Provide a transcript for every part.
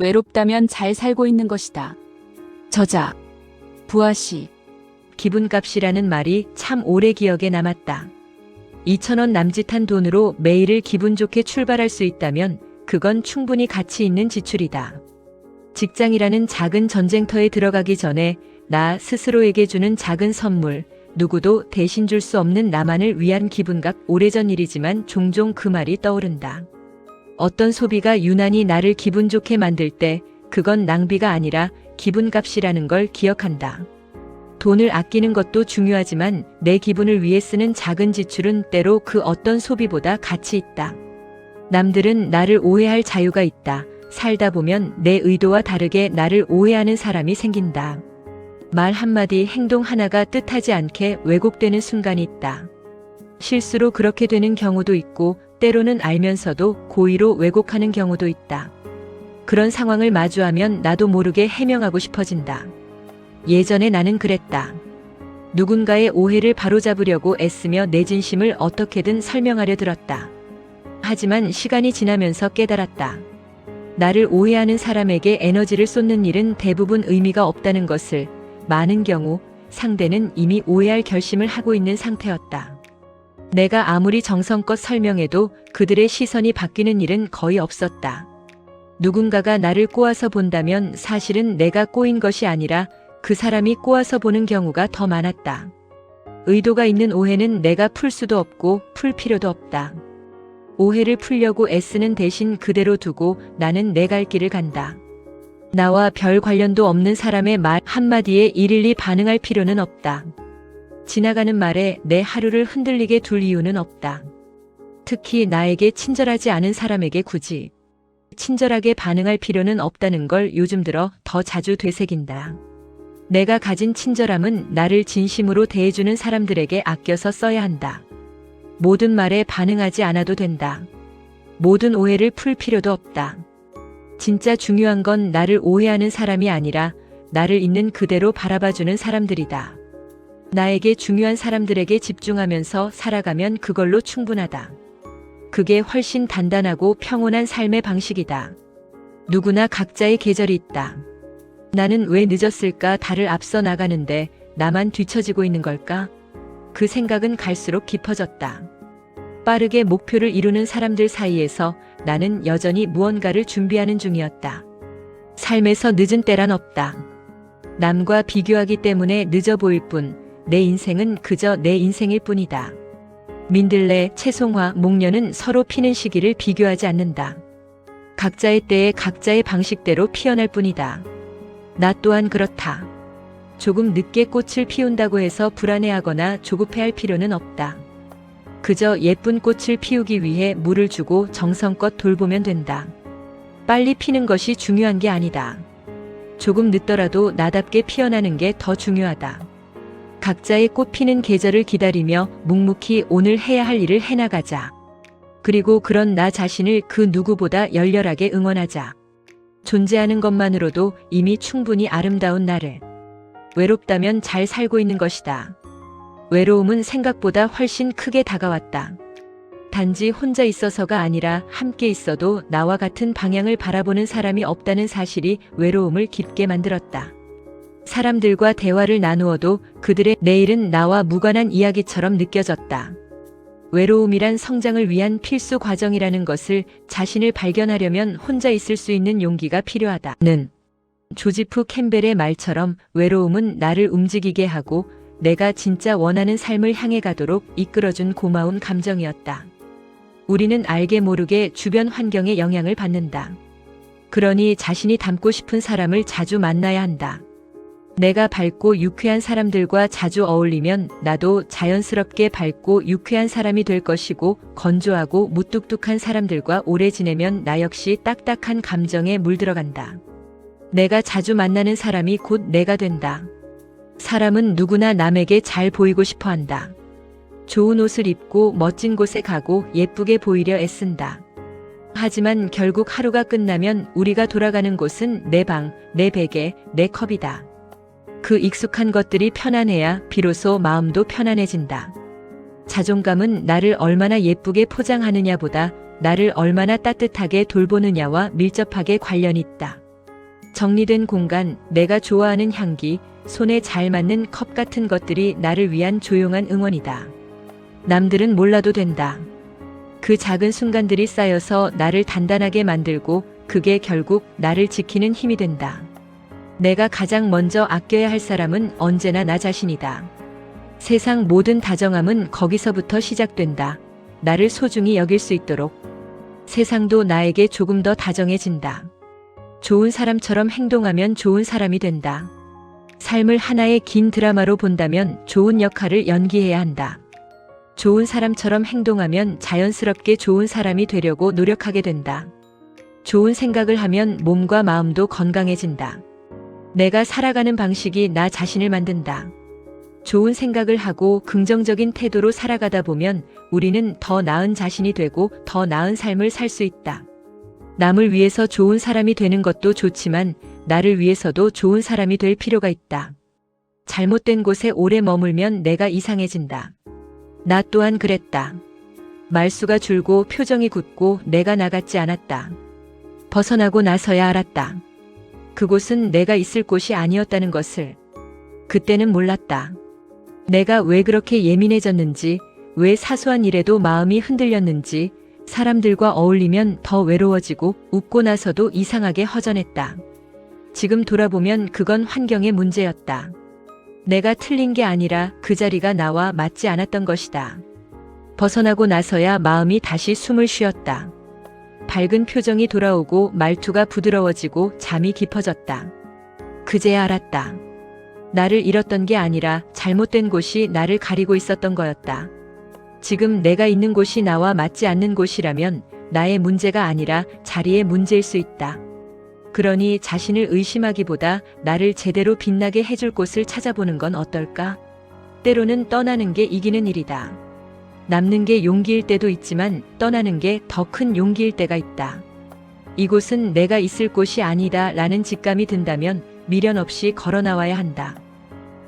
외롭다면 잘 살고 있는 것이다. 저작 부하씨. 기분값이라는 말이 참 오래 기억에 남았다. 2,000원 남짓한 돈으로 매일을 기분 좋게 출발할 수 있다면 그건 충분히 가치 있는 지출이다. 직장이라는 작은 전쟁터에 들어가기 전에 나 스스로에게 주는 작은 선물, 누구도 대신 줄 수 없는 나만을 위한 기분값. 오래전 일이지만 종종 그 말이 떠오른다. 어떤 소비가 유난히 나를 기분 좋게 만들 때 그건 낭비가 아니라 기분값이라는 걸 기억한다. 돈을 아끼는 것도 중요하지만 내 기분을 위해 쓰는 작은 지출은 때로 그 어떤 소비보다 가치 있다. 남들은 나를 오해할 자유가 있다. 살다 보면 내 의도와 다르게 나를 오해하는 사람이 생긴다. 말 한마디, 행동 하나가 뜻하지 않게 왜곡되는 순간이 있다. 실수로 그렇게 되는 경우도 있고 때로는 알면서도 고의로 왜곡하는 경우도 있다. 그런 상황을 마주하면 나도 모르게 해명하고 싶어진다. 예전에 나는 그랬다. 누군가의 오해를 바로잡으려고 애쓰며 내 진심을 어떻게든 설명하려 들었다. 하지만 시간이 지나면서 깨달았다. 나를 오해하는 사람에게 에너지를 쏟는 일은 대부분 의미가 없다는 것을. 많은 경우 상대는 이미 오해할 결심을 하고 있는 상태였다. 내가 아무리 정성껏 설명해도 그들의 시선이 바뀌는 일은 거의 없었다. 누군가가 나를 꼬아서 본다면 사실은 내가 꼬인 것이 아니라 그 사람이 꼬아서 보는 경우가 더 많았다. 의도가 있는 오해는 내가 풀 수도 없고 풀 필요도 없다. 오해를 풀려고 애쓰는 대신 그대로 두고 나는 내 갈 길을 간다. 나와 별 관련도 없는 사람의 말 한마디에 일일이 반응할 필요는 없다. 지나가는 말에 내 하루를 흔들리게 둘 이유는 없다. 특히 나에게 친절하지 않은 사람에게 굳이 친절하게 반응할 필요는 없다는 걸 요즘 들어 더 자주 되새긴다. 내가 가진 친절함은 나를 진심으로 대해주는 사람들에게 아껴서 써야 한다. 모든 말에 반응하지 않아도 된다. 모든 오해를 풀 필요도 없다. 진짜 중요한 건 나를 오해하는 사람이 아니라 나를 있는 그대로 바라봐주는 사람들이다. 나에게 중요한 사람들에게 집중하면서 살아가면 그걸로 충분하다. 그게 훨씬 단단하고 평온한 삶의 방식이다. 누구나 각자의 계절이 있다. 나는 왜 늦었을까? 달을 앞서 나가는데 나만 뒤처지고 있는 걸까? 그 생각은 갈수록 깊어졌다. 빠르게 목표를 이루는 사람들 사이에서 나는 여전히 무언가를 준비하는 중이었다. 삶에서 늦은 때란 없다. 남과 비교하기 때문에 늦어 보일 뿐, 내 인생은 그저 내 인생일 뿐이다. 민들레, 채송화, 목련은 서로 피는 시기를 비교하지 않는다. 각자의 때에 각자의 방식대로 피어날 뿐이다. 나 또한 그렇다. 조금 늦게 꽃을 피운다고 해서 불안해하거나 조급해할 필요는 없다. 그저 예쁜 꽃을 피우기 위해 물을 주고 정성껏 돌보면 된다. 빨리 피는 것이 중요한 게 아니다. 조금 늦더라도 나답게 피어나는 게 더 중요하다. 각자의 꽃 피는 계절을 기다리며 묵묵히 오늘 해야 할 일을 해나가자. 그리고 그런 나 자신을 그 누구보다 열렬하게 응원하자. 존재하는 것만으로도 이미 충분히 아름다운 나를. 외롭다면 잘 살고 있는 것이다. 외로움은 생각보다 훨씬 크게 다가왔다. 단지 혼자 있어서가 아니라 함께 있어도 나와 같은 방향을 바라보는 사람이 없다는 사실이 외로움을 깊게 만들었다. 사람들과 대화를 나누어도 그들의 내일은 나와 무관한 이야기처럼 느껴졌다. 외로움이란 성장을 위한 필수 과정이라는 것을 자신을 발견하려면 혼자 있을 수 있는 용기가 필요하다는 조지프 캠벨의 말처럼 외로움은 나를 움직이게 하고 내가 진짜 원하는 삶을 향해 가도록 이끌어준 고마운 감정이었다. 우리는 알게 모르게 주변 환경에 영향을 받는다. 그러니 자신이 닮고 싶은 사람을 자주 만나야 한다. 내가 밝고 유쾌한 사람들과 자주 어울리면 나도 자연스럽게 밝고 유쾌한 사람이 될 것이고, 건조하고 무뚝뚝한 사람들과 오래 지내면 나 역시 딱딱한 감정에 물들어간다. 내가 자주 만나는 사람이 곧 내가 된다. 사람은 누구나 남에게 잘 보이고 싶어 한다. 좋은 옷을 입고 멋진 곳에 가고 예쁘게 보이려 애쓴다. 하지만 결국 하루가 끝나면 우리가 돌아가는 곳은 내 방, 내 베개, 내 컵이다. 그 익숙한 것들이 편안해야 비로소 마음도 편안해진다. 자존감은 나를 얼마나 예쁘게 포장하느냐보다 나를 얼마나 따뜻하게 돌보느냐와 밀접하게 관련이 있다. 정리된 공간, 내가 좋아하는 향기, 손에 잘 맞는 컵 같은 것들이 나를 위한 조용한 응원이다. 남들은 몰라도 된다. 그 작은 순간들이 쌓여서 나를 단단하게 만들고 그게 결국 나를 지키는 힘이 된다. 내가 가장 먼저 아껴야 할 사람은 언제나 나 자신이다. 세상 모든 다정함은 거기서부터 시작된다. 나를 소중히 여길 수 있도록. 세상도 나에게 조금 더 다정해진다. 좋은 사람처럼 행동하면 좋은 사람이 된다. 삶을 하나의 긴 드라마로 본다면 좋은 역할을 연기해야 한다. 좋은 사람처럼 행동하면 자연스럽게 좋은 사람이 되려고 노력하게 된다. 좋은 생각을 하면 몸과 마음도 건강해진다. 내가 살아가는 방식이 나 자신을 만든다. 좋은 생각을 하고 긍정적인 태도로 살아가다 보면 우리는 더 나은 자신이 되고 더 나은 삶을 살 수 있다. 남을 위해서 좋은 사람이 되는 것도 좋지만 나를 위해서도 좋은 사람이 될 필요가 있다. 잘못된 곳에 오래 머물면 내가 이상해진다. 나 또한 그랬다. 말수가 줄고 표정이 굳고 내가 나 같지 않았다. 벗어나고 나서야 알았다. 그곳은 내가 있을 곳이 아니었다는 것을. 그때는 몰랐다. 내가 왜 그렇게 예민해졌는지, 왜 사소한 일에도 마음이 흔들렸는지, 사람들과 어울리면 더 외로워지고 웃고 나서도 이상하게 허전했다. 지금 돌아보면 그건 환경의 문제였다. 내가 틀린 게 아니라 그 자리가 나와 맞지 않았던 것이다. 벗어나고 나서야 마음이 다시 숨을 쉬었다. 밝은 표정이 돌아오고 말투가 부드러워지고 잠이 깊어졌다. 그제야 알았다. 나를 잃었던 게 아니라 잘못된 곳이 나를 가리고 있었던 거였다. 지금 내가 있는 곳이 나와 맞지 않는 곳이라면 나의 문제가 아니라 자리의 문제일 수 있다. 그러니 자신을 의심하기보다 나를 제대로 빛나게 해줄 곳을 찾아보는 건 어떨까? 때로는 떠나는 게 이기는 일이다. 남는 게 용기일 때도 있지만 떠나는 게 더 큰 용기일 때가 있다. 이곳은 내가 있을 곳이 아니다 라는 직감이 든다면 미련 없이 걸어 나와야 한다.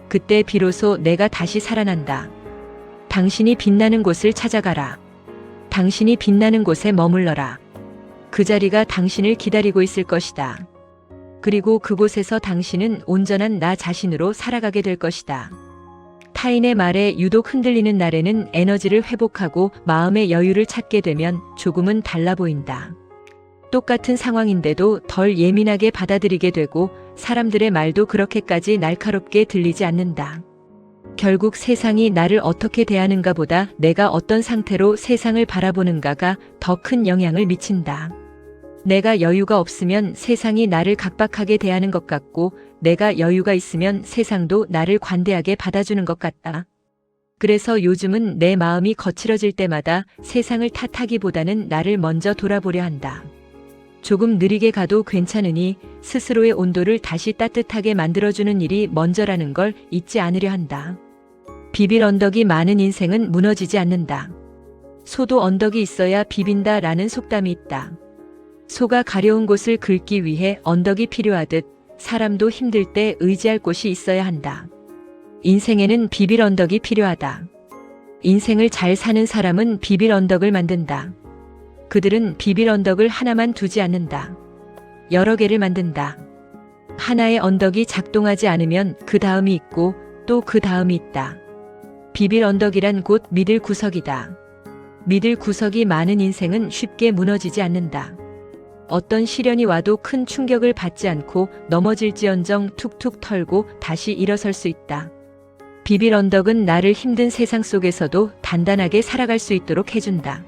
그때 비로소 내가 다시 살아난다. 당신이 빛나는 곳을 찾아가라. 당신이 빛나는 곳에 머물러라. 그 자리가 당신을 기다리고 있을 것이다. 그리고 그곳에서 당신은 온전한 나 자신으로 살아가게 될 것이다. 타인의 말에 유독 흔들리는 날에는 에너지를 회복하고 마음의 여유를 찾게 되면 조금은 달라 보인다. 똑같은 상황인데도 덜 예민하게 받아들이게 되고 사람들의 말도 그렇게까지 날카롭게 들리지 않는다. 결국 세상이 나를 어떻게 대하는가 보다 내가 어떤 상태로 세상을 바라보는가가 더 큰 영향을 미친다. 내가 여유가 없으면 세상이 나를 각박하게 대하는 것 같고 내가 여유가 있으면 세상도 나를 관대하게 받아주는 것 같다. 그래서 요즘은 내 마음이 거칠어질 때마다 세상을 탓하기보다는 나를 먼저 돌아보려 한다. 조금 느리게 가도 괜찮으니 스스로의 온도를 다시 따뜻하게 만들어주는 일이 먼저라는 걸 잊지 않으려 한다. 비빌 언덕이 많은 인생은 무너지지 않는다. 소도 언덕이 있어야 비빈다 라는 속담이 있다. 소가 가려운 곳을 긁기 위해 언덕이 필요하듯 사람도 힘들 때 의지할 곳이 있어야 한다. 인생에는 비빌 언덕이 필요하다. 인생을 잘 사는 사람은 비빌 언덕을 만든다. 그들은 비빌 언덕을 하나만 두지 않는다. 여러 개를 만든다. 하나의 언덕이 작동하지 않으면 그 다음이 있고 또 그 다음이 있다. 비빌 언덕이란 곧 믿을 구석이다. 믿을 구석이 많은 인생은 쉽게 무너지지 않는다. 어떤 시련이 와도 큰 충격을 받지 않고 넘어질지언정 툭툭 털고 다시 일어설 수 있다. 비빌 언덕은 나를 힘든 세상 속에서도 단단하게 살아갈 수 있도록 해준다.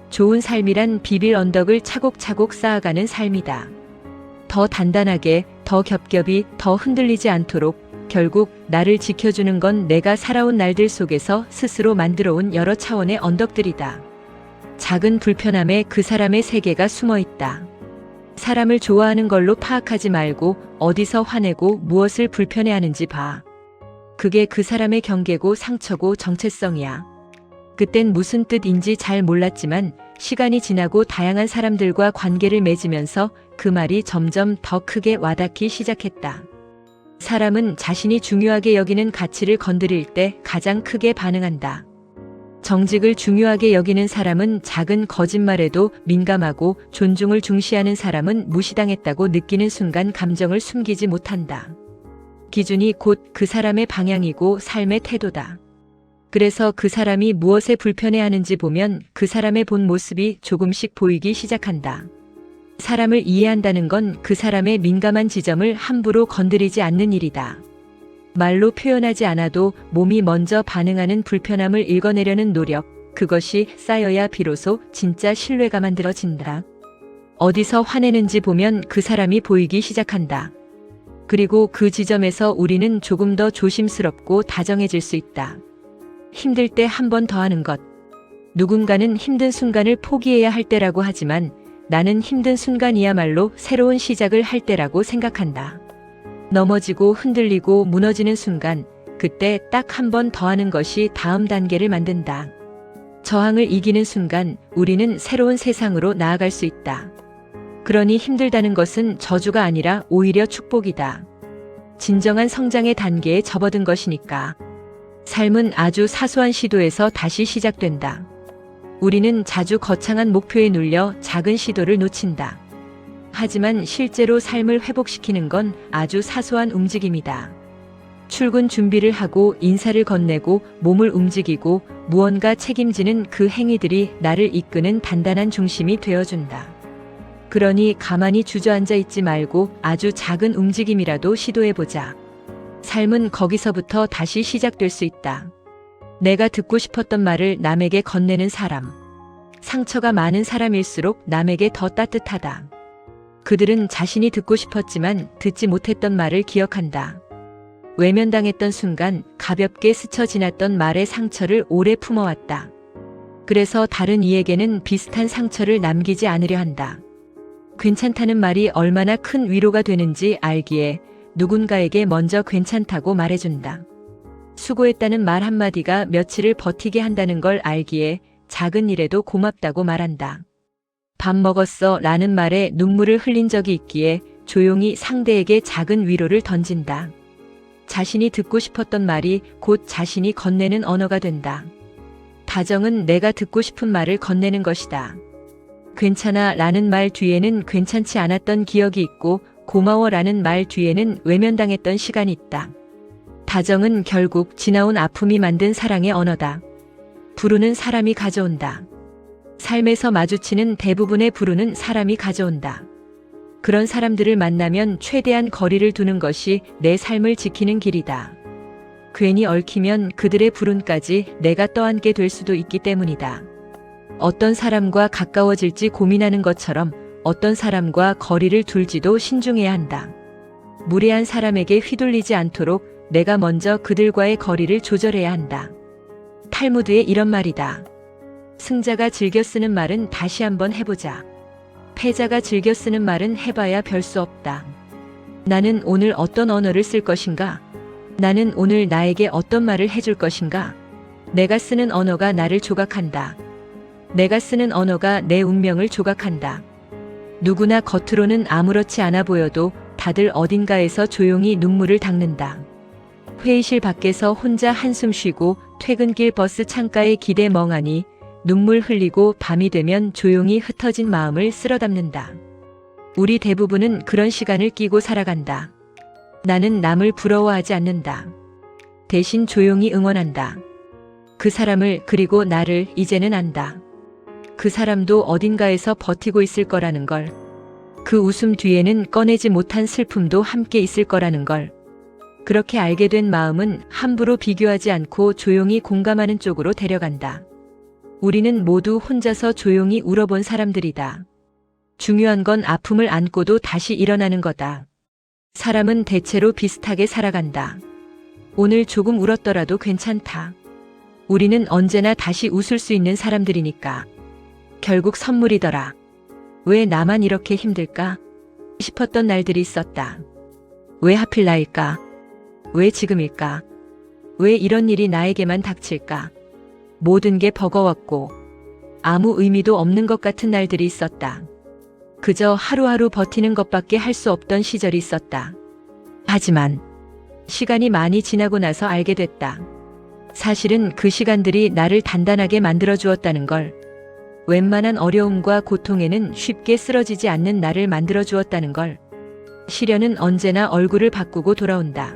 좋은 삶이란 비빌 언덕을 차곡차곡 쌓아가는 삶이다. 더 단단하게, 더 겹겹이, 더 흔들리지 않도록 결국 나를 지켜주는 건 내가 살아온 날들 속에서 스스로 만들어온 여러 차원의 언덕들이다. 작은 불편함에 그 사람의 세계가 숨어 있다. 사람을 좋아하는 걸로 파악하지 말고 어디서 화내고 무엇을 불편해하는지 봐. 그게 그 사람의 경계고 상처고 정체성이야. 그땐 무슨 뜻인지 잘 몰랐지만 시간이 지나고 다양한 사람들과 관계를 맺으면서 그 말이 점점 더 크게 와닿기 시작했다. 사람은 자신이 중요하게 여기는 가치를 건드릴 때 가장 크게 반응한다. 정직을 중요하게 여기는 사람은 작은 거짓말에도 민감하고 존중을 중시하는 사람은 무시당했다고 느끼는 순간 감정을 숨기지 못한다. 기준이 곧 그 사람의 방향이고 삶의 태도다. 그래서 그 사람이 무엇에 불편해하는지 보면 그 사람의 본 모습이 조금씩 보이기 시작한다. 사람을 이해한다는 건 그 사람의 민감한 지점을 함부로 건드리지 않는 일이다. 말로 표현하지 않아도 몸이 먼저 반응하는 불편함을 읽어내려는 노력, 그것이 쌓여야 비로소 진짜 신뢰가 만들어진다. 어디서 화내는지 보면 그 사람이 보이기 시작한다. 그리고 그 지점에서 우리는 조금 더 조심스럽고 다정해질 수 있다. 힘들 때 한 번 더 하는 것. 누군가는 힘든 순간을 포기해야 할 때라고 하지만 나는 힘든 순간이야말로 새로운 시작을 할 때라고 생각한다. 넘어지고 흔들리고 무너지는 순간, 그때 딱 한 번 더 하는 것이 다음 단계를 만든다. 저항을 이기는 순간 우리는 새로운 세상으로 나아갈 수 있다. 그러니 힘들다는 것은 저주가 아니라 오히려 축복이다. 진정한 성장의 단계에 접어든 것이니까. 삶은 아주 사소한 시도에서 다시 시작된다. 우리는 자주 거창한 목표에 눌려 작은 시도를 놓친다. 하지만 실제로 삶을 회복시키는 건 아주 사소한 움직임이다. 출근 준비를 하고 인사를 건네고 몸을 움직이고 무언가 책임지는 그 행위들이 나를 이끄는 단단한 중심이 되어준다. 그러니 가만히 주저앉아 있지 말고 아주 작은 움직임이라도 시도해보자. 삶은 거기서부터 다시 시작될 수 있다. 내가 듣고 싶었던 말을 남에게 건네는 사람. 상처가 많은 사람일수록 남에게 더 따뜻하다. 그들은 자신이 듣고 싶었지만 듣지 못했던 말을 기억한다. 외면당했던 순간 가볍게 스쳐 지났던 말의 상처를 오래 품어왔다. 그래서 다른 이에게는 비슷한 상처를 남기지 않으려 한다. 괜찮다는 말이 얼마나 큰 위로가 되는지 알기에 누군가에게 먼저 괜찮다고 말해준다. 수고했다는 말 한마디가 며칠을 버티게 한다는 걸 알기에 작은 일에도 고맙다고 말한다. 밥 먹었어 라는 말에 눈물을 흘린 적이 있기에 조용히 상대에게 작은 위로를 던진다. 자신이 듣고 싶었던 말이 곧 자신이 건네는 언어가 된다. 다정은 내가 듣고 싶은 말을 건네는 것이다. 괜찮아 라는 말 뒤에는 괜찮지 않았던 기억이 있고 고마워 라는 말 뒤에는 외면당했던 시간이 있다. 다정은 결국 지나온 아픔이 만든 사랑의 언어다. 부르는 사람이 가져온다. 삶에서 마주치는 대부분의 부르는 사람이 가져온다. 그런 사람들을 만나면 최대한 거리를 두는 것이 내 삶을 지키는 길이다. 괜히 얽히면 그들의 불운까지 내가 떠안게 될 수도 있기 때문이다. 어떤 사람과 가까워질지 고민하는 것처럼 어떤 사람과 거리를 둘지도 신중해야 한다. 무례한 사람에게 휘둘리지 않도록 내가 먼저 그들과의 거리를 조절해야 한다. 탈무드에 이런 말이다. 승자가 즐겨 쓰는 말은 다시 한번 해보자. 패자가 즐겨 쓰는 말은 해봐야 별 수 없다. 나는 오늘 어떤 언어를 쓸 것인가? 나는 오늘 나에게 어떤 말을 해줄 것인가? 내가 쓰는 언어가 나를 조각한다. 내가 쓰는 언어가 내 운명을 조각한다. 누구나 겉으로는 아무렇지 않아 보여도 다들 어딘가에서 조용히 눈물을 닦는다. 회의실 밖에서 혼자 한숨 쉬고 퇴근길 버스 창가에 기대 멍하니 눈물 흘리고 밤이 되면 조용히 흩어진 마음을 쓸어 담는다. 우리 대부분은 그런 시간을 끼고 살아간다. 나는 남을 부러워하지 않는다. 대신 조용히 응원한다. 그 사람을 그리고 나를 이제는 안다. 그 사람도 어딘가에서 버티고 있을 거라는 걸. 그 웃음 뒤에는 꺼내지 못한 슬픔도 함께 있을 거라는 걸. 그렇게 알게 된 마음은 함부로 비교하지 않고 조용히 공감하는 쪽으로 데려간다. 우리는 모두 혼자서 조용히 울어본 사람들이다. 중요한 건 아픔을 안고도 다시 일어나는 거다. 사람은 대체로 비슷하게 살아간다. 오늘 조금 울었더라도 괜찮다. 우리는 언제나 다시 웃을 수 있는 사람들이니까. 결국 선물이더라. 왜 나만 이렇게 힘들까? 싶었던 날들이 있었다. 왜 하필 나일까? 왜 지금일까? 왜 이런 일이 나에게만 닥칠까? 모든 게 버거웠고 아무 의미도 없는 것 같은 날들이 있었다. 그저 하루하루 버티는 것밖에 할 수 없던 시절이 있었다. 하지만 시간이 많이 지나고 나서 알게 됐다. 사실은 그 시간들이 나를 단단하게 만들어 주었다는 걸, 웬만한 어려움과 고통에는 쉽게 쓰러지지 않는 나를 만들어 주었다는 걸. 시련은 언제나 얼굴을 바꾸고 돌아온다.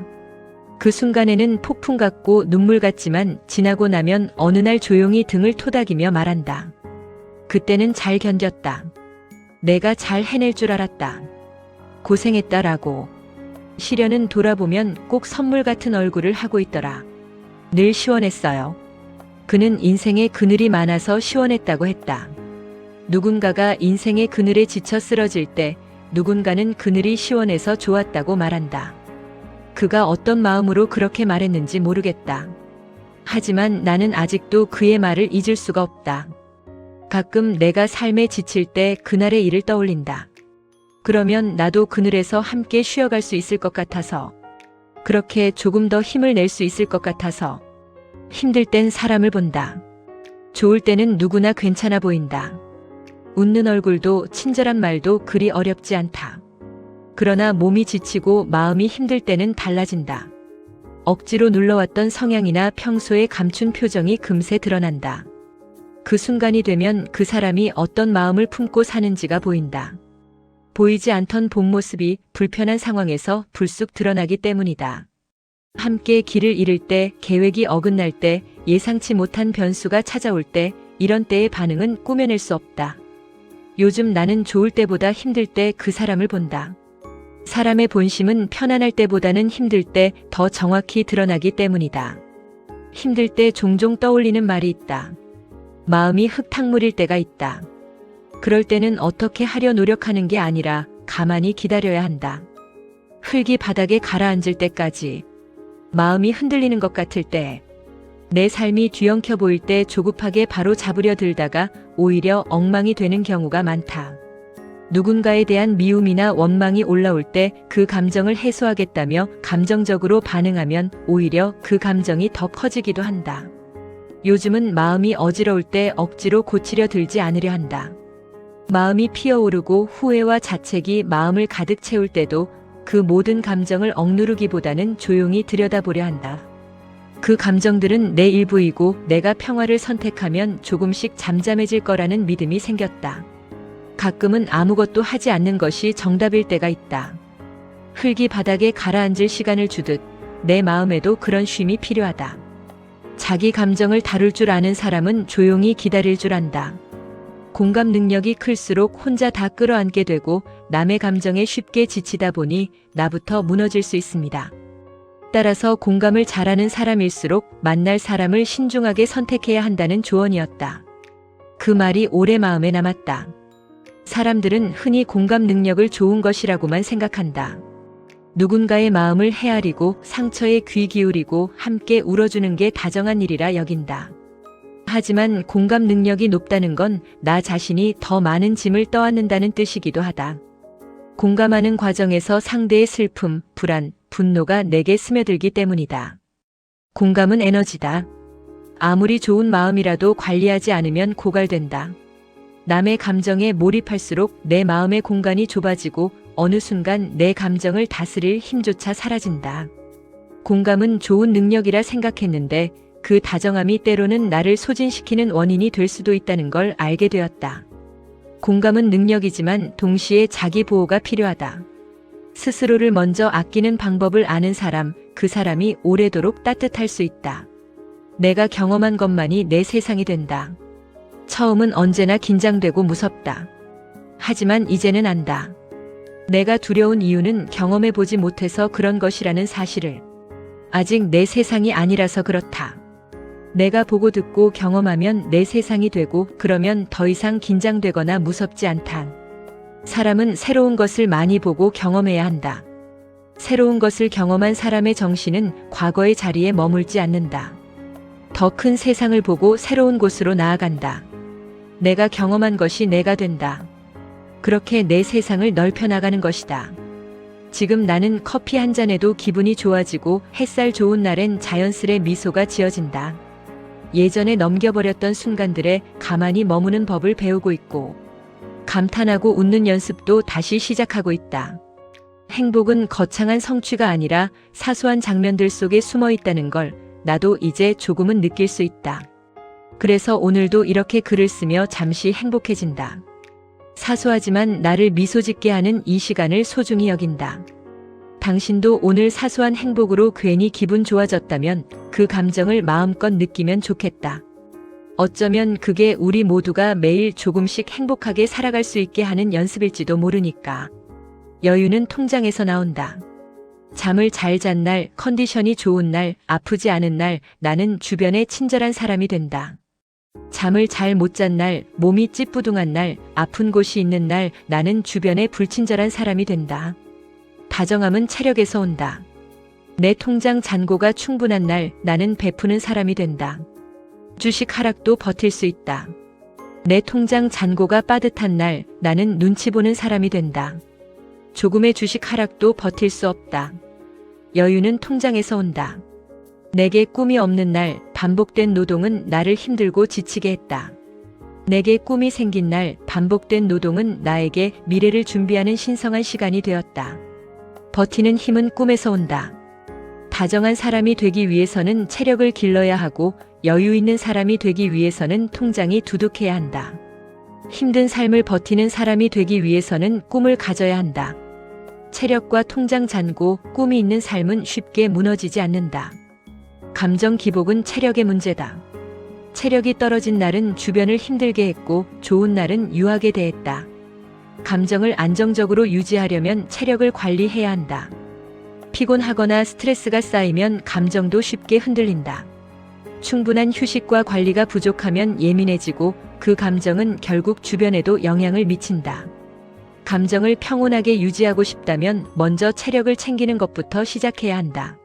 그 순간에는 폭풍 같고 눈물 같지만 지나고 나면 어느 날 조용히 등을 토닥이며 말한다. 그때는 잘 견뎠다. 내가 잘 해낼 줄 알았다. 고생했다라고. 시련은 돌아보면 꼭 선물 같은 얼굴을 하고 있더라. 늘 시원했어요. 그는 인생에 그늘이 많아서 시원했다고 했다. 누군가가 인생의 그늘에 지쳐 쓰러질 때 누군가는 그늘이 시원해서 좋았다고 말한다. 그가 어떤 마음으로 그렇게 말했는지 모르겠다. 하지만 나는 아직도 그의 말을 잊을 수가 없다. 가끔 내가 삶에 지칠 때 그날의 일을 떠올린다. 그러면 나도 그늘에서 함께 쉬어갈 수 있을 것 같아서, 그렇게 조금 더 힘을 낼 수 있을 것 같아서. 힘들 땐 사람을 본다. 좋을 때는 누구나 괜찮아 보인다. 웃는 얼굴도 친절한 말도 그리 어렵지 않다. 그러나 몸이 지치고 마음이 힘들 때는 달라진다. 억지로 눌러왔던 성향이나 평소에 감춘 표정이 금세 드러난다. 그 순간이 되면 그 사람이 어떤 마음을 품고 사는지가 보인다. 보이지 않던 본 모습이 불편한 상황에서 불쑥 드러나기 때문이다. 함께 길을 잃을 때, 계획이 어긋날 때, 예상치 못한 변수가 찾아올 때, 이런 때의 반응은 꾸며낼 수 없다. 요즘 나는 좋을 때보다 힘들 때 그 사람을 본다. 사람의 본심은 편안할 때보다는 힘들 때 더 정확히 드러나기 때문이다. 힘들 때 종종 떠올리는 말이 있다. 마음이 흙탕물일 때가 있다. 그럴 때는 어떻게 하려 노력하는 게 아니라 가만히 기다려야 한다. 흙이 바닥에 가라앉을 때까지. 마음이 흔들리는 것 같을 때, 내 삶이 뒤엉켜 보일 때 조급하게 바로 잡으려 들다가 오히려 엉망이 되는 경우가 많다. 누군가에 대한 미움이나 원망이 올라올 때 그 감정을 해소하겠다며 감정적으로 반응하면 오히려 그 감정이 더 커지기도 한다. 요즘은 마음이 어지러울 때 억지로 고치려 들지 않으려 한다. 마음이 피어오르고 후회와 자책이 마음을 가득 채울 때도 그 모든 감정을 억누르기보다는 조용히 들여다보려 한다. 그 감정들은 내 일부이고 내가 평화를 선택하면 조금씩 잠잠해질 거라는 믿음이 생겼다. 가끔은 아무것도 하지 않는 것이 정답일 때가 있다. 흙이 바닥에 가라앉을 시간을 주듯 내 마음에도 그런 쉼이 필요하다. 자기 감정을 다룰 줄 아는 사람은 조용히 기다릴 줄 안다. 공감 능력이 클수록 혼자 다 끌어안게 되고 남의 감정에 쉽게 지치다 보니 나부터 무너질 수 있습니다. 따라서 공감을 잘하는 사람일수록 만날 사람을 신중하게 선택해야 한다는 조언이었다. 그 말이 오래 마음에 남았다. 사람들은 흔히 공감 능력을 좋은 것이라고만 생각한다. 누군가의 마음을 헤아리고 상처에 귀 기울이고 함께 울어주는 게 다정한 일이라 여긴다. 하지만 공감 능력이 높다는 건 나 자신이 더 많은 짐을 떠안는다는 뜻이기도 하다. 공감하는 과정에서 상대의 슬픔, 불안, 분노가 내게 스며들기 때문이다. 공감은 에너지다. 아무리 좋은 마음이라도 관리하지 않으면 고갈된다. 남의 감정에 몰입할수록 내 마음의 공간이 좁아지고 어느 순간 내 감정을 다스릴 힘조차 사라진다. 공감은 좋은 능력이라 생각했는데 그 다정함이 때로는 나를 소진시키는 원인이 될 수도 있다는 걸 알게 되었다. 공감은 능력이지만 동시에 자기 보호가 필요하다. 스스로를 먼저 아끼는 방법을 아는 사람, 그 사람이 오래도록 따뜻할 수 있다. 내가 경험한 것만이 내 세상이 된다. 처음은 언제나 긴장되고 무섭다. 하지만 이제는 안다. 내가 두려운 이유는 경험해보지 못해서 그런 것이라는 사실을. 아직 내 세상이 아니라서 그렇다. 내가 보고 듣고 경험하면 내 세상이 되고 그러면 더 이상 긴장되거나 무섭지 않다. 사람은 새로운 것을 많이 보고 경험해야 한다. 새로운 것을 경험한 사람의 정신은 과거의 자리에 머물지 않는다. 더 큰 세상을 보고 새로운 곳으로 나아간다. 내가 경험한 것이 내가 된다. 그렇게 내 세상을 넓혀 나가는 것이다. 지금 나는 커피 한 잔에도 기분이 좋아지고 햇살 좋은 날엔 자연스레 미소가 지어진다. 예전에 넘겨버렸던 순간들에 가만히 머무는 법을 배우고 있고 감탄하고 웃는 연습도 다시 시작하고 있다. 행복은 거창한 성취가 아니라 사소한 장면들 속에 숨어 있다는 걸 나도 이제 조금은 느낄 수 있다. 그래서 오늘도 이렇게 글을 쓰며 잠시 행복해진다. 사소하지만 나를 미소 짓게 하는 이 시간을 소중히 여긴다. 당신도 오늘 사소한 행복으로 괜히 기분 좋아졌다면 그 감정을 마음껏 느끼면 좋겠다. 어쩌면 그게 우리 모두가 매일 조금씩 행복하게 살아갈 수 있게 하는 연습일지도 모르니까. 여유는 통장에서 나온다. 잠을 잘 잔 날, 컨디션이 좋은 날, 아프지 않은 날, 나는 주변에 친절한 사람이 된다. 잠을 잘 못 잔 날, 몸이 찌뿌둥한 날, 아픈 곳이 있는 날, 나는 주변에 불친절한 사람이 된다. 다정함은 체력에서 온다. 내 통장 잔고가 충분한 날, 나는 베푸는 사람이 된다. 주식 하락도 버틸 수 있다. 내 통장 잔고가 빠듯한 날, 나는 눈치 보는 사람이 된다. 조금의 주식 하락도 버틸 수 없다. 여유는 통장에서 온다. 내게 꿈이 없는 날, 반복된 노동은 나를 힘들고 지치게 했다. 내게 꿈이 생긴 날, 반복된 노동은 나에게 미래를 준비하는 신성한 시간이 되었다. 버티는 힘은 꿈에서 온다. 다정한 사람이 되기 위해서는 체력을 길러야 하고 여유 있는 사람이 되기 위해서는 통장이 두둑해야 한다. 힘든 삶을 버티는 사람이 되기 위해서는 꿈을 가져야 한다. 체력과 통장 잔고 꿈이 있는 삶은 쉽게 무너지지 않는다. 감정 기복은 체력의 문제다. 체력이 떨어진 날은 주변을 힘들게 했고 좋은 날은 유하게 대했다. 감정을 안정적으로 유지하려면 체력을 관리해야 한다. 피곤하거나 스트레스가 쌓이면 감정도 쉽게 흔들린다. 충분한 휴식과 관리가 부족하면 예민해지고 그 감정은 결국 주변에도 영향을 미친다. 감정을 평온하게 유지하고 싶다면 먼저 체력을 챙기는 것부터 시작해야 한다.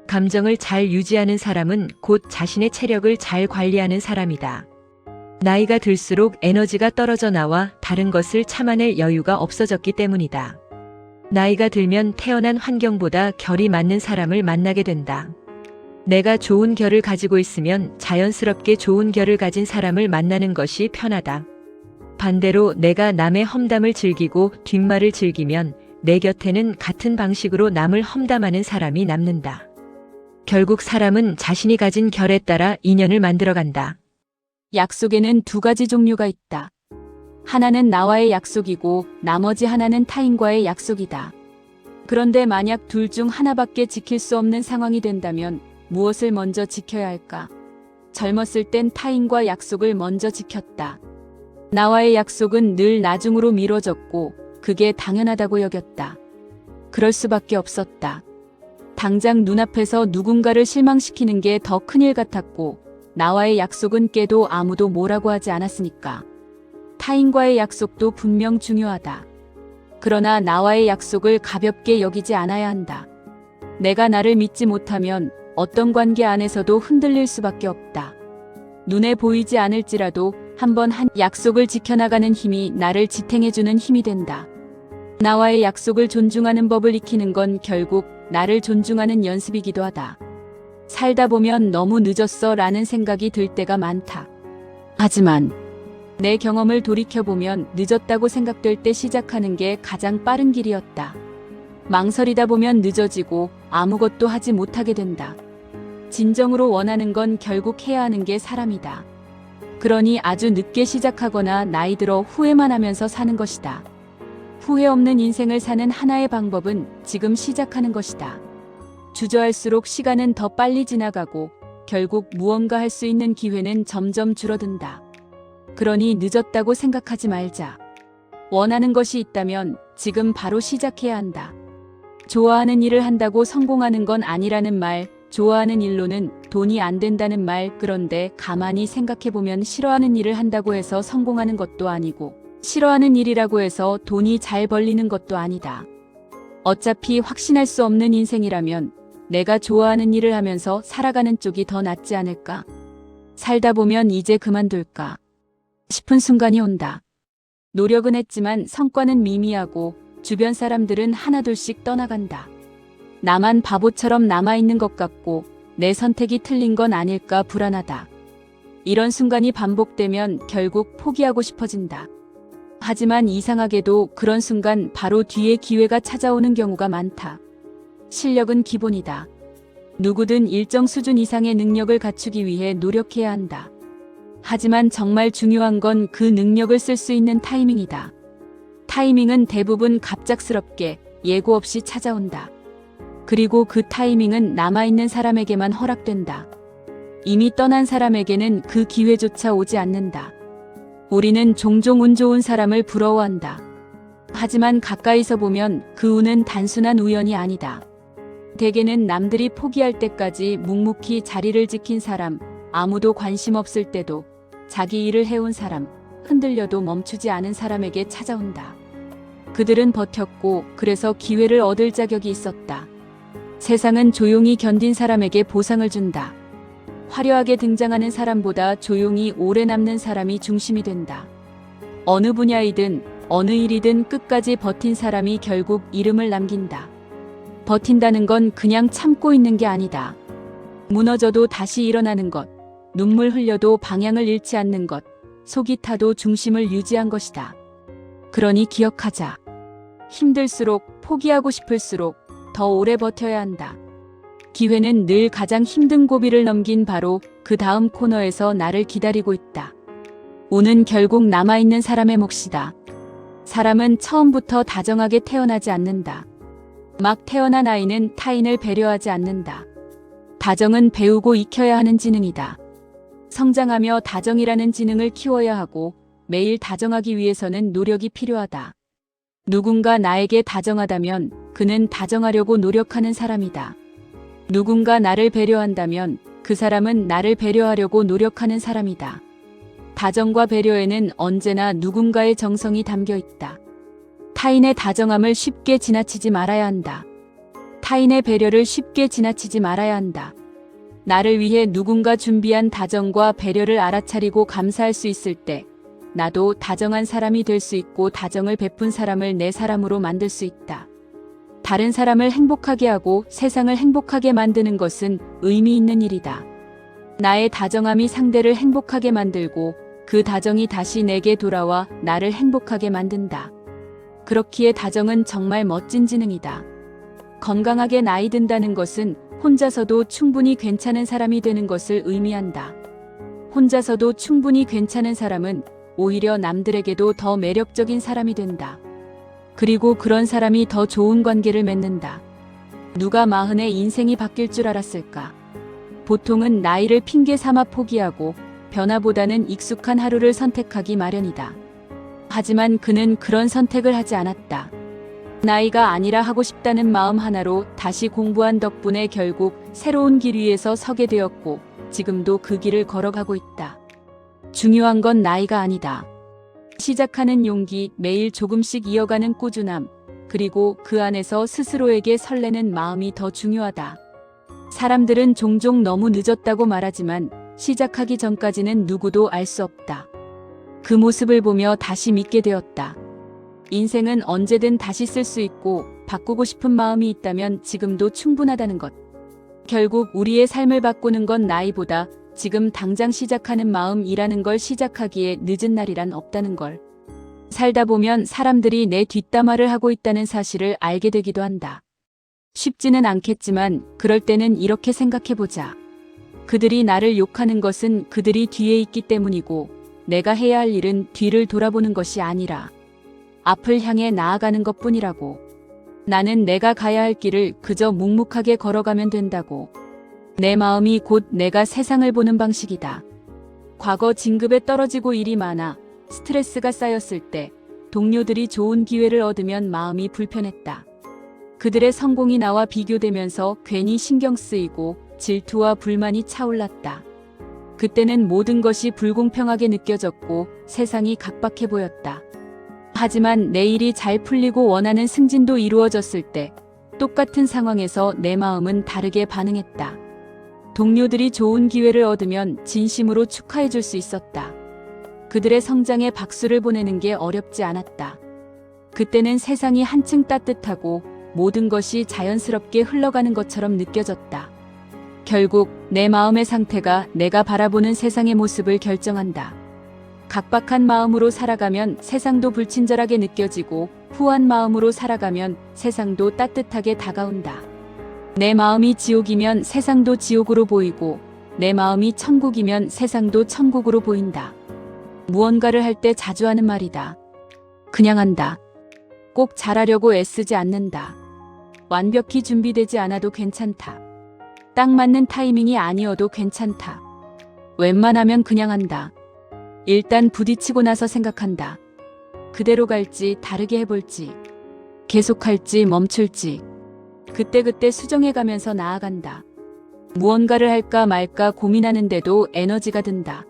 감정을 잘 유지하는 사람은 곧 자신의 체력을 잘 관리하는 사람이다. 나이가 들수록 에너지가 떨어져 나와 다른 것을 참아낼 여유가 없어졌기 때문이다. 나이가 들면 태어난 환경보다 결이 맞는 사람을 만나게 된다. 내가 좋은 결을 가지고 있으면 자연스럽게 좋은 결을 가진 사람을 만나는 것이 편하다. 반대로 내가 남의 험담을 즐기고 뒷말을 즐기면 내 곁에는 같은 방식으로 남을 험담하는 사람이 남는다. 결국 사람은 자신이 가진 결에 따라 인연을 만들어간다. 약속에는 두 가지 종류가 있다. 하나는 나와의 약속이고 나머지 하나는 타인과의 약속이다. 그런데 만약 둘 중 하나밖에 지킬 수 없는 상황이 된다면 무엇을 먼저 지켜야 할까? 젊었을 땐 타인과 약속을 먼저 지켰다. 나와의 약속은 늘 나중으로 미뤄졌고 그게 당연하다고 여겼다. 그럴 수밖에 없었다. 당장 눈앞에서 누군가를 실망시키는 게 더 큰일 같았고 나와의 약속은 깨도 아무도 뭐라고 하지 않았으니까. 타인과의 약속도 분명 중요하다. 그러나 나와의 약속을 가볍게 여기지 않아야 한다. 내가 나를 믿지 못하면 어떤 관계 안에서도 흔들릴 수밖에 없다. 눈에 보이지 않을지라도 한번 한 약속을 지켜나가는 힘이 나를 지탱해주는 힘이 된다. 나와의 약속을 존중하는 법을 익히는 건 결국 나를 존중하는 연습이기도 하다. 살다 보면 너무 늦었어 라는 생각이 들 때가 많다. 하지만 내 경험을 돌이켜보면 늦었다고 생각될 때 시작하는 게 가장 빠른 길이었다. 망설이다 보면 늦어지고 아무것도 하지 못하게 된다. 진정으로 원하는 건 결국 해야 하는 게 사람이다. 그러니 아주 늦게 시작하거나 나이 들어 후회만 하면서 사는 것이다. 후회 없는 인생을 사는 하나의 방법은 지금 시작하는 것이다. 주저할수록 시간은 더 빨리 지나가고 결국 무언가 할 수 있는 기회는 점점 줄어든다. 그러니 늦었다고 생각하지 말자. 원하는 것이 있다면 지금 바로 시작해야 한다. 좋아하는 일을 한다고 성공하는 건 아니라는 말, 좋아하는 일로는 돈이 안 된다는 말, 그런데 가만히 생각해보면 싫어하는 일을 한다고 해서 성공하는 것도 아니고 싫어하는 일이라고 해서 돈이 잘 벌리는 것도 아니다. 어차피 확신할 수 없는 인생이라면 내가 좋아하는 일을 하면서 살아가는 쪽이 더 낫지 않을까? 살다 보면 이제 그만둘까 싶은 순간이 온다. 노력은 했지만 성과는 미미하고 주변 사람들은 하나둘씩 떠나간다. 나만 바보처럼 남아있는 것 같고 내 선택이 틀린 건 아닐까 불안하다. 이런 순간이 반복되면 결국 포기하고 싶어진다. 하지만 이상하게도 그런 순간 바로 뒤에 기회가 찾아오는 경우가 많다. 실력은 기본이다. 누구든 일정 수준 이상의 능력을 갖추기 위해 노력해야 한다. 하지만 정말 중요한 건 그 능력을 쓸 수 있는 타이밍이다. 타이밍은 대부분 갑작스럽게 예고 없이 찾아온다. 그리고 그 타이밍은 남아있는 사람에게만 허락된다. 이미 떠난 사람에게는 그 기회조차 오지 않는다. 우리는 종종 운 좋은 사람을 부러워한다. 하지만 가까이서 보면 그 운은 단순한 우연이 아니다. 대개는 남들이 포기할 때까지 묵묵히 자리를 지킨 사람, 아무도 관심 없을 때도 자기 일을 해온 사람, 흔들려도 멈추지 않은 사람에게 찾아온다. 그들은 버텼고 그래서 기회를 얻을 자격이 있었다. 세상은 조용히 견딘 사람에게 보상을 준다. 화려하게 등장하는 사람보다 조용히 오래 남는 사람이 중심이 된다. 어느 분야이든 어느 일이든 끝까지 버틴 사람이 결국 이름을 남긴다. 버틴다는 건 그냥 참고 있는 게 아니다. 무너져도 다시 일어나는 것, 눈물 흘려도 방향을 잃지 않는 것, 속이 타도 중심을 유지한 것이다. 그러니 기억하자. 힘들수록, 포기하고 싶을수록 더 오래 버텨야 한다. 기회는 늘 가장 힘든 고비를 넘긴 바로 그 다음 코너에서 나를 기다리고 있다. 운은 결국 남아있는 사람의 몫이다. 사람은 처음부터 다정하게 태어나지 않는다. 막 태어난 아이는 타인을 배려하지 않는다. 다정은 배우고 익혀야 하는 지능이다. 성장하며 다정이라는 지능을 키워야 하고 매일 다정하기 위해서는 노력이 필요하다. 누군가 나에게 다정하다면 그는 다정하려고 노력하는 사람이다. 누군가 나를 배려한다면 그 사람은 나를 배려하려고 노력하는 사람이다. 다정과 배려에는 언제나 누군가의 정성이 담겨 있다. 타인의 다정함을 쉽게 지나치지 말아야 한다. 타인의 배려를 쉽게 지나치지 말아야 한다. 나를 위해 누군가 준비한 다정과 배려를 알아차리고 감사할 수 있을 때 나도 다정한 사람이 될 수 있고 다정을 베푼 사람을 내 사람으로 만들 수 있다. 다른 사람을 행복하게 하고 세상을 행복하게 만드는 것은 의미 있는 일이다. 나의 다정함이 상대를 행복하게 만들고 그 다정이 다시 내게 돌아와 나를 행복하게 만든다. 그렇기에 다정은 정말 멋진 지능이다. 건강하게 나이 든다는 것은 혼자서도 충분히 괜찮은 사람이 되는 것을 의미한다. 혼자서도 충분히 괜찮은 사람은 오히려 남들에게도 더 매력적인 사람이 된다. 그리고 그런 사람이 더 좋은 관계를 맺는다. 누가 40에 인생이 바뀔 줄 알았을까? 보통은 나이를 핑계 삼아 포기하고 변화보다는 익숙한 하루를 선택하기 마련이다. 하지만 그는 그런 선택을 하지 않았다. 나이가 아니라 하고 싶다는 마음 하나로 다시 공부한 덕분에 결국 새로운 길 위에서 서게 되었고 지금도 그 길을 걸어가고 있다. 중요한 건 나이가 아니다. 시작하는 용기, 매일 조금씩 이어가는 꾸준함, 그리고 그 안에서 스스로에게 설레는 마음이 더 중요하다. 사람들은 종종 너무 늦었다고 말하지만 시작하기 전까지는 누구도 알 수 없다. 그 모습을 보며 다시 믿게 되었다. 인생은 언제든 다시 쓸 수 있고 바꾸고 싶은 마음이 있다면 지금도 충분하다는 것. 결국 우리의 삶을 바꾸는 건 나이보다 지금 당장 시작하는 마음이라는 걸 시작하기에 늦은 날이란 없다는 걸. 살다 보면 사람들이 내 뒷담화를 하고 있다는 사실을 알게 되기도 한다. 쉽지는 않겠지만 그럴 때는 이렇게 생각해보자. 그들이 나를 욕하는 것은 그들이 뒤에 있기 때문이고 내가 해야 할 일은 뒤를 돌아보는 것이 아니라 앞을 향해 나아가는 것뿐이라고. 나는 내가 가야 할 길을 그저 묵묵하게 걸어가면 된다고. 내 마음이 곧 내가 세상을 보는 방식이다. 과거 진급에 떨어지고 일이 많아 스트레스가 쌓였을 때 동료들이 좋은 기회를 얻으면 마음이 불편했다. 그들의 성공이 나와 비교되면서 괜히 신경 쓰이고 질투와 불만이 차올랐다. 그때는 모든 것이 불공평하게 느껴졌고 세상이 각박해 보였다. 하지만 내 일이 잘 풀리고 원하는 승진도 이루어졌을 때 똑같은 상황에서 내 마음은 다르게 반응했다. 동료들이 좋은 기회를 얻으면 진심으로 축하해 줄 수 있었다. 그들의 성장에 박수를 보내는 게 어렵지 않았다. 그때는 세상이 한층 따뜻하고 모든 것이 자연스럽게 흘러가는 것처럼 느껴졌다. 결국 내 마음의 상태가 내가 바라보는 세상의 모습을 결정한다. 각박한 마음으로 살아가면 세상도 불친절하게 느껴지고 후한 마음으로 살아가면 세상도 따뜻하게 다가온다. 내 마음이 지옥이면 세상도 지옥으로 보이고 내 마음이 천국이면 세상도 천국으로 보인다. 무언가를 할 때 자주 하는 말이다. 그냥 한다. 꼭 잘하려고 애쓰지 않는다. 완벽히 준비되지 않아도 괜찮다. 딱 맞는 타이밍이 아니어도 괜찮다. 웬만하면 그냥 한다. 일단 부딪히고 나서 생각한다. 그대로 갈지 다르게 해볼지. 계속할지 멈출지. 그때그때 수정해가면서 나아간다. 무언가를 할까 말까 고민하는데도 에너지가 든다.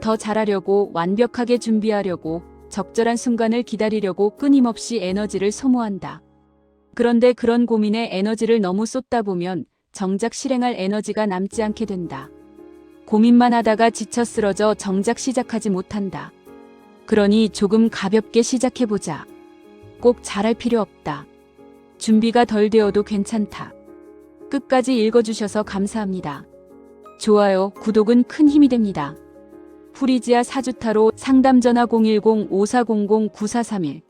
더 잘하려고, 완벽하게 준비하려고, 적절한 순간을 기다리려고 끊임없이 에너지를 소모한다. 그런데 그런 고민에 에너지를 너무 쏟다 보면 정작 실행할 에너지가 남지 않게 된다. 고민만 하다가 지쳐 쓰러져 정작 시작하지 못한다. 그러니 조금 가볍게 시작해보자. 꼭 잘할 필요 없다. 준비가 덜 되어도 괜찮다. 끝까지 읽어주셔서 감사합니다. 좋아요, 구독은 큰 힘이 됩니다. 프리지아 사주타로 상담전화 010-5400-9431